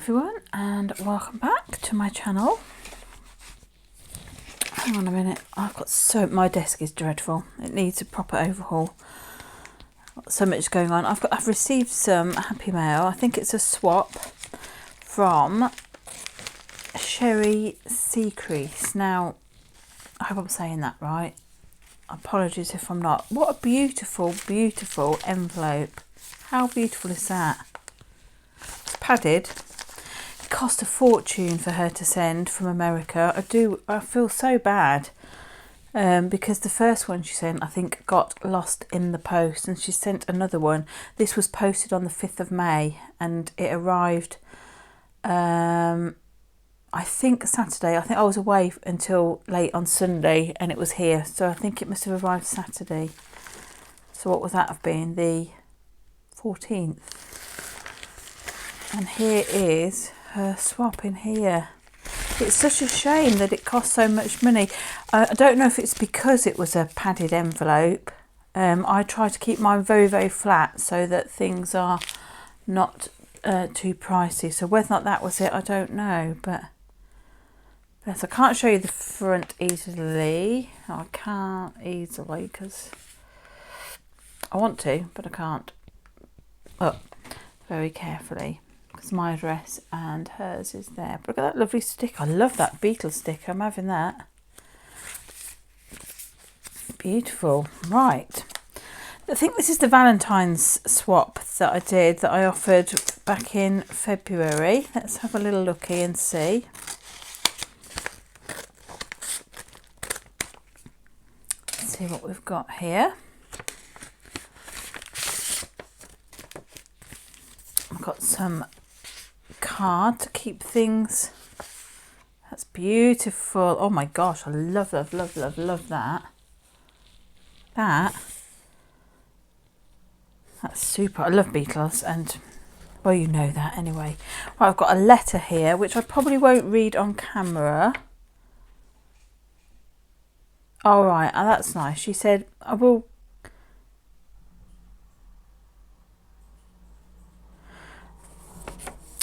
everyone, and welcome back to my channel. Hang on a minute, my desk is dreadful. It needs a proper overhaul. So much going on. I've received some happy mail. I think it's a swap from Sherry Secrease. Now, I hope I'm saying that right. Apologies if I'm not. What a beautiful, beautiful envelope. How beautiful is that? It's padded. It cost a fortune for her to send from America. I feel so bad because the first one she sent, I think, got lost in the post, and she sent another one. This was posted on the 5th of May and it arrived I think Saturday. I think I was away until late on Sunday and it was here, so I think it must have arrived Saturday. So what would that have been? The 14th. And here is her swap in here. It's such a shame that it cost so much money. I don't know if it's because it was a padded envelope. I try to keep mine very, very flat so that things are not too pricey. So whether or not that was it, I don't know. But yes, I can't show you the front easily. I can't easily because I want to, but I can't. Oh, very carefully. Because my address and hers is there. But look at that lovely sticker. I love that beetle sticker. I'm having that. Beautiful. Right. I think this is the Valentine's swap that I did, that I offered back in February. Let's have a little looky and see. Let's see what we've got here. I've got some card to keep things. That's beautiful. Oh my gosh, I love that. That's super. I love Beatles, and well, you know that anyway. Right, I've got a letter here which I probably won't read on camera. All right, oh, that's nice. She said, I will.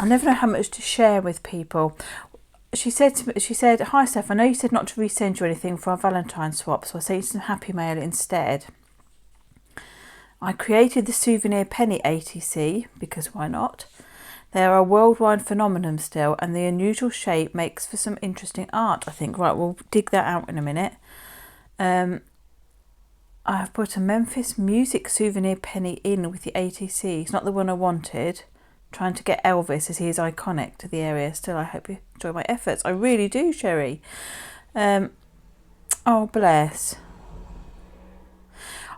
I never know how much to share with people. She said to me, "Hi Steph, I know you said not to resend you anything for our Valentine's swap, so I sent you some happy mail instead. I created the Souvenir Penny ATC because why not? They are a worldwide phenomenon still, and the unusual shape makes for some interesting art, I think." Right, we'll dig that out in a minute. I have put a Memphis music souvenir penny in with the ATC. It's not the one I wanted. Trying to get Elvis, as he is iconic to the area. Still, I hope you enjoy my efforts. I really do, Sherry. Oh, bless.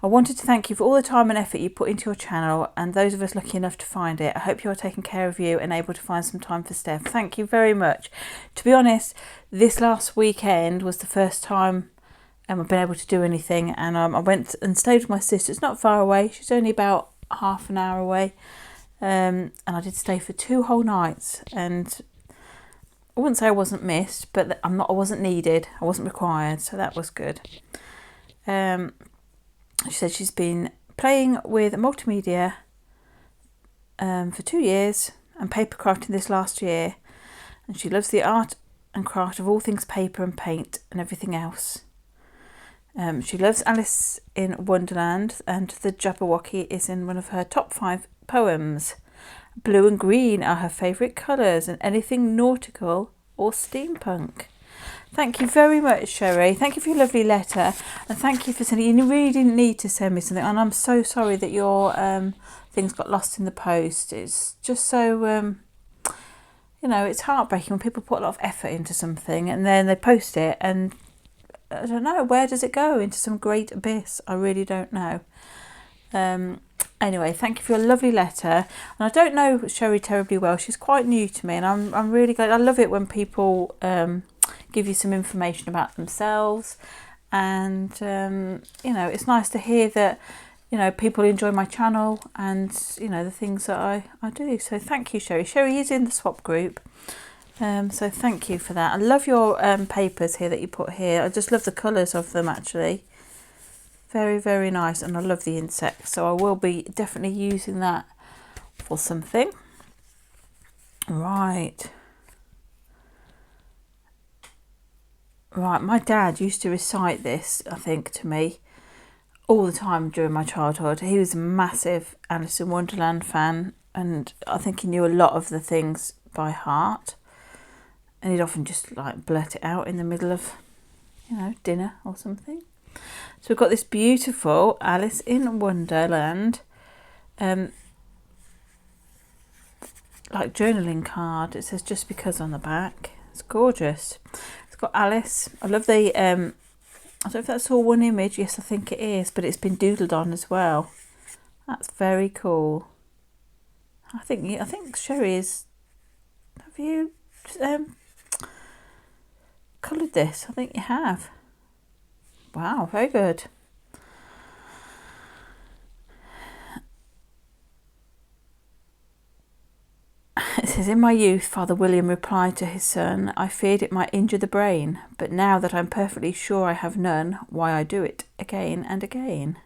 I wanted to thank you for all the time and effort you put into your channel, and those of us lucky enough to find it. I hope you are taking care of you and able to find some time for Steph. Thank you very much. To be honest, this last weekend was the first time I've been able to do anything, and I went and stayed with my sister. It's not far away. She's only about half an hour away. And I did stay for 2 whole nights, and I wouldn't say I wasn't missed, but I wasn't needed. I wasn't required, so that was good. She said she's been playing with multimedia for 2 years and paper crafting this last year, and she loves the art and craft of all things paper and paint and everything else. She loves Alice in Wonderland, and the Jabberwocky is in one of her top 5 poems. Blue and green are her favourite colours, and anything nautical or steampunk. Thank you very much, Sherry. Thank you for your lovely letter, and thank you for sending. You really didn't need to send me something, and I'm so sorry that your things got lost in the post. It's just so it's heartbreaking when people put a lot of effort into something and then they post it, and I don't know, where does it go? Into some great abyss? I really don't know. Anyway, thank you for your lovely letter. And I don't know Sherry terribly well. She's quite new to me, and I'm really glad. I love it when people give you some information about themselves, and it's nice to hear that people enjoy my channel and the things that I do. So thank you, Sherry. Sherry is in the swap group. So thank you for that. I love your papers here that you put here. I just love the colours of them, actually. Very, very nice, and I love the insects, so I will be definitely using that for something. Right. Right, my dad used to recite this, I think, to me all the time during my childhood. He was a massive Alice in Wonderland fan, and I think he knew a lot of the things by heart. And he'd often just like blurt it out in the middle of, you know, dinner or something. So we've got this beautiful Alice in Wonderland like journaling card. It says just because on the back. It's gorgeous. It's got Alice. I love the I don't know if that's all one image. Yes, I think it is, but it's been doodled on as well. That's very cool. I think Sherry is. Have you coloured this? I think you have. Wow, very good. It says, in my youth, Father William replied to his son, I feared it might injure the brain, but now that I'm perfectly sure I have none, why I do it again and again.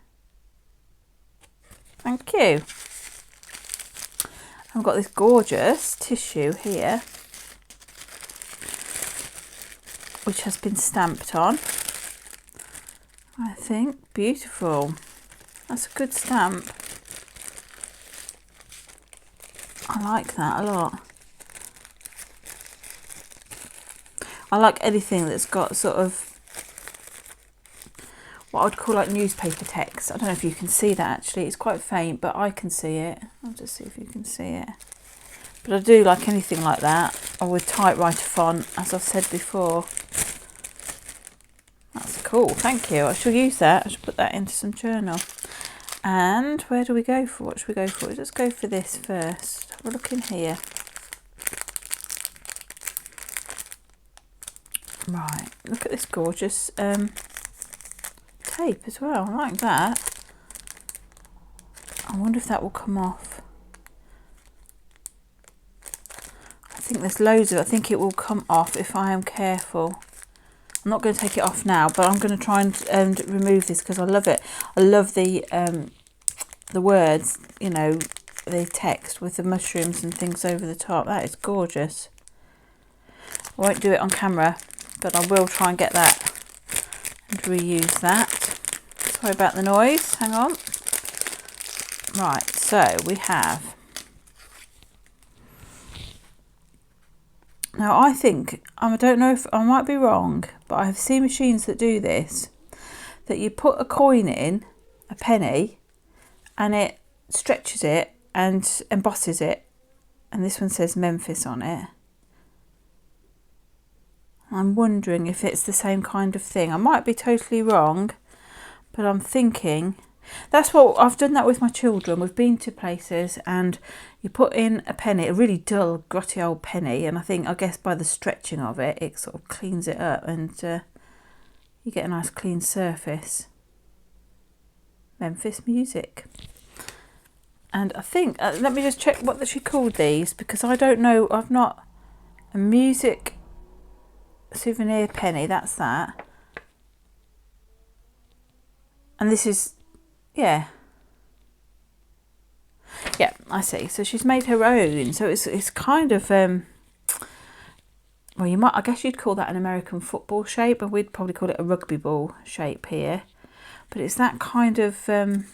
Thank you. I've got this gorgeous tissue here, which has been stamped on. I think beautiful. That's a good stamp. I like that a lot. I like anything that's got sort of what I would call like newspaper text. I don't know if you can see that actually. It's quite faint, but I can see it. I'll just see if you can see it. But I do like anything like that, or with typewriter font, as I've said before. That's cool, thank you. I shall use that. I shall put that into some journal. And where do we go for? What should we go for? Let's go for this first. Have a look in here. Right, look at this gorgeous tape as well. I like that. I wonder if that will come off. I think there's loads of it. I think it will come off if I am careful. I'm not going to take it off now, but I'm going to try and remove this because I love it. I love the words, you know, the text with the mushrooms and things over the top. That is gorgeous. I won't do it on camera, but I will try and get that and reuse that. Sorry about the noise, hang on. Right, so we have. Now I think, I don't know if I might be wrong, but I have seen machines that do this, that you put a coin in, a penny, and it stretches it and embosses it, and this one says Memphis on it. I'm wondering if it's the same kind of thing. I might be totally wrong, but I'm thinking that's what I've done that with my children. We've been to places and you put in a penny, a really dull, grotty old penny, and I guess by the stretching of it, it sort of cleans it up and you get a nice clean surface. Memphis music. And I think, let me just check what she called these, because I don't know, I've not, a music souvenir penny, that's that. And this is, yeah, I see. So she's made her own. So it's kind of, well, I guess you'd call that an American football shape, but we'd probably call it a rugby ball shape here. But it's that kind of, an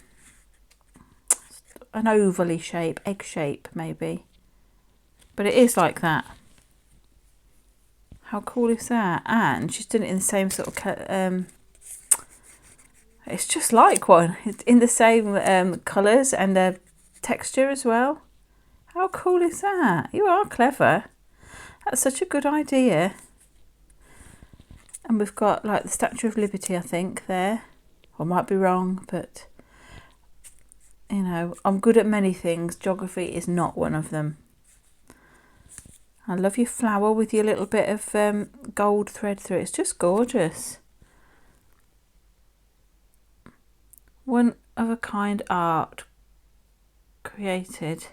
ovally shape, egg shape maybe. But it is like that. How cool is that? And she's done it in the same sort of, it's just like one. It's in the same colours and the texture as well. How cool is that? You are clever. That's such a good idea. And we've got like the Statue of Liberty, I think, there. I might be wrong, but you know, I'm good at many things. Geography is not one of them. I love your flower with your little bit of gold thread through it. It's just gorgeous. One of a kind art created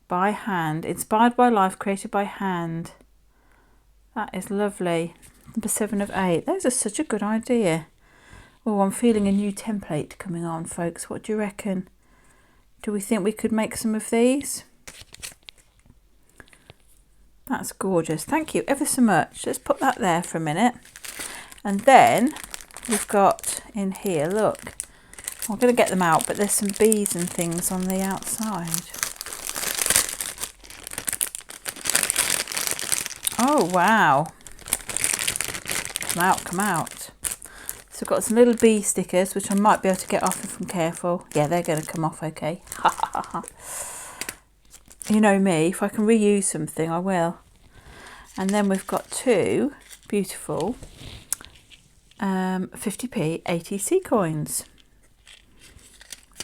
by hand, inspired by life, created by hand. That is lovely. Number 7 of 8. Those are such a good idea. Oh, I'm feeling a new template coming on, folks. What do you reckon? Do we think we could make some of these? That's gorgeous. Thank you ever so much. Let's put that there for a minute. And then we've got in here, look, I'm going to get them out, but there's some bees and things on the outside. Oh, wow. Come out, come out. So I've got some little bee stickers, which I might be able to get off if I'm careful. Yeah, they're going to come off okay. You know me, if I can reuse something, I will. And then we've got two beautiful 50p ATC coins.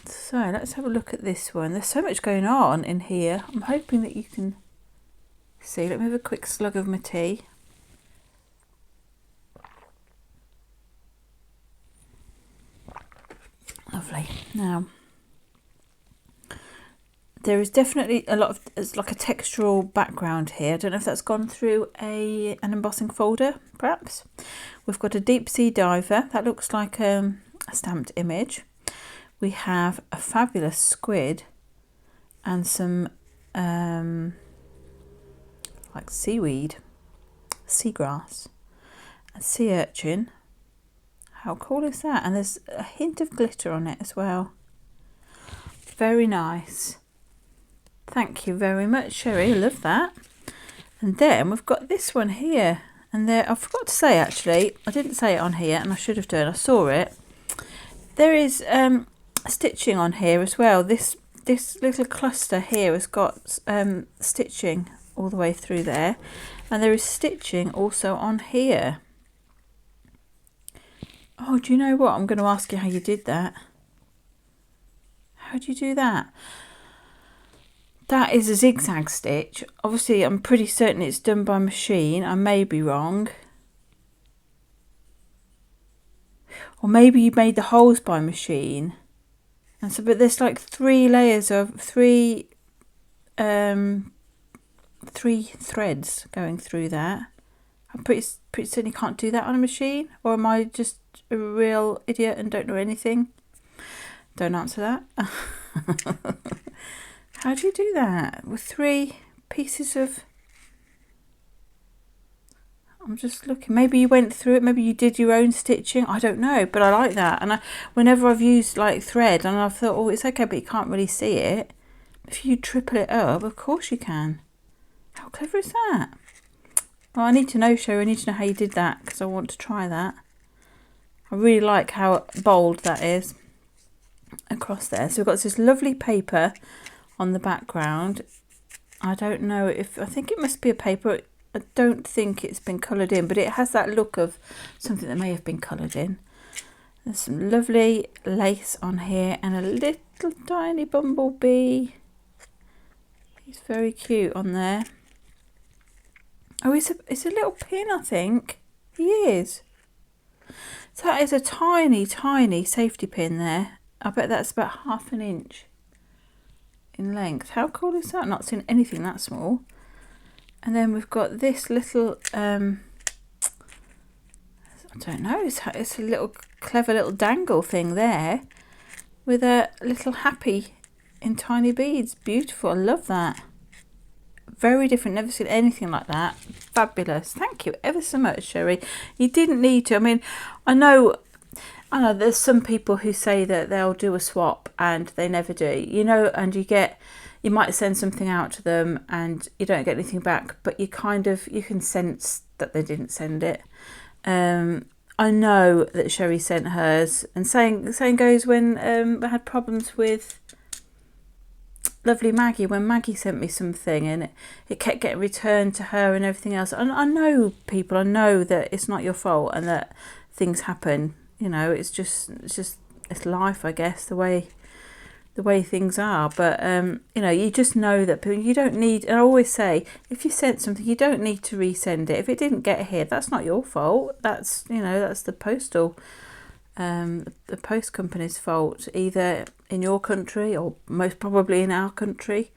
So let's have a look at this one. There's so much going on in here. I'm hoping that you can see. Let me have a quick slug of my tea. Lovely. Now, there is definitely a lot of, it's like a textural background here. I don't know if that's gone through an embossing folder, perhaps. We've got a deep sea diver. That looks like a stamped image. We have a fabulous squid and some like seaweed, seagrass, a sea urchin. How cool is that? And there's a hint of glitter on it as well. Very nice. Thank you very much, Sherry. I love that. And then we've got this one here. And there, I forgot to say actually, I didn't say it on here and I should have done. I saw it. There is stitching on here as well. This little cluster here has got stitching all the way through there. And there is stitching also on here. Oh, do you know what? I'm going to ask you how you did that. How do you do that? That is a zigzag stitch. Obviously, I'm pretty certain it's done by machine. I may be wrong. Or maybe you made the holes by machine. And so, but there's like three layers of three threads going through that. I'm pretty certain you can't do that on a machine. Or am I just a real idiot and don't know anything? Don't answer that. How do you do that with three pieces of... I'm just looking. Maybe you went through it. Maybe you did your own stitching. I don't know, but I like that. And whenever I've used like thread and I've thought, oh, it's okay, but you can't really see it. If you triple it up, of course you can. How clever is that? Well, I need to know, Sherry. I need to know how you did that because I want to try that. I really like how bold that is across there. So we've got this lovely paper on the background. I don't know if, I think it must be a paper. I don't think it's been coloured in, but it has that look of something that may have been coloured in. There's some lovely lace on here and a little tiny bumblebee. He's very cute on there. Oh, it's a little pin, I think. He is. So that is a tiny, tiny safety pin there. I bet that's about 1/2 inch in length. How cool is that? Not seen anything that small. And then we've got this little, I don't know, it's a little clever little dangle thing there with a little happy in tiny beads. Beautiful. I love that. Very different. Never seen anything like that. Fabulous. Thank you ever so much, Sherry. You didn't need to. I mean, I know there's some people who say that they'll do a swap and they never do. You know, and you might send something out to them and you don't get anything back, but you can sense that they didn't send it. I know that Sherry sent hers, and saying goes when I had problems with lovely Maggie, when Maggie sent me something and it kept getting returned to her and everything else. I know people, I know that it's not your fault and that things happen, you know, it's life, I guess, the way things are. But you know, you just know that you don't need, and I always say, if you sent something, you don't need to resend it. If it didn't get here, that's not your fault. That's, you know, that's the postal the post company's fault, either in your country or most probably in our country.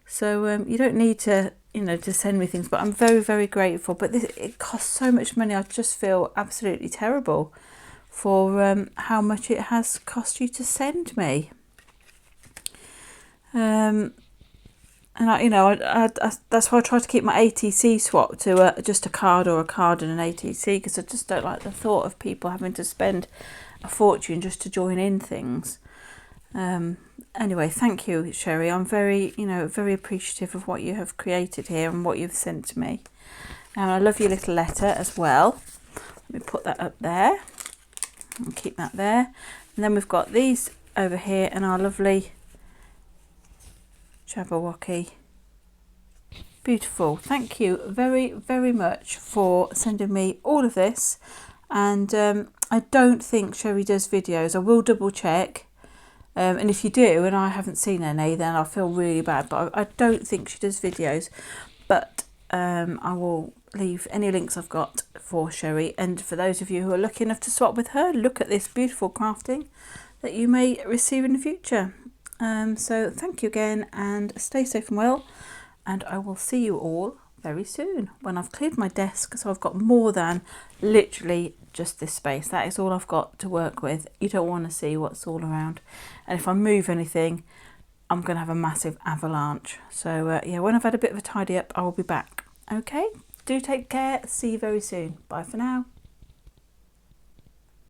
So you don't need to, you know, to send me things, but I'm very, very grateful. But it costs so much money. I just feel absolutely terrible for how much it has cost you to send me. And that's why I try to keep my ATC swap to just a card or a card and an ATC, because I just don't like the thought of people having to spend a fortune just to join in things. Anyway, thank you, Sherry. I'm very, very appreciative of what you have created here and what you've sent to me. And I love your little letter as well. Let me put that up there and keep that there. And then we've got these over here and our lovely Jabberwocky. Beautiful. Thank you very, very much for sending me all of this. And I don't think Sherry does videos. I will double check. And if you do and I haven't seen any, then I'll feel really bad. But I don't think she does videos. But I will leave any links I've got for Sherry. And for those of you who are lucky enough to swap with her, look at this beautiful crafting that you may receive in the future. So thank you again, and stay safe and well, and I will see you all very soon when I've cleared my desk, so I've got more than literally just this space. That is all I've got to work with. You don't want to see what's all around, and if I move anything I'm going to have a massive avalanche. So yeah, when I've had a bit of a tidy up I will be back. Okay, do take care, see you very soon. Bye for now.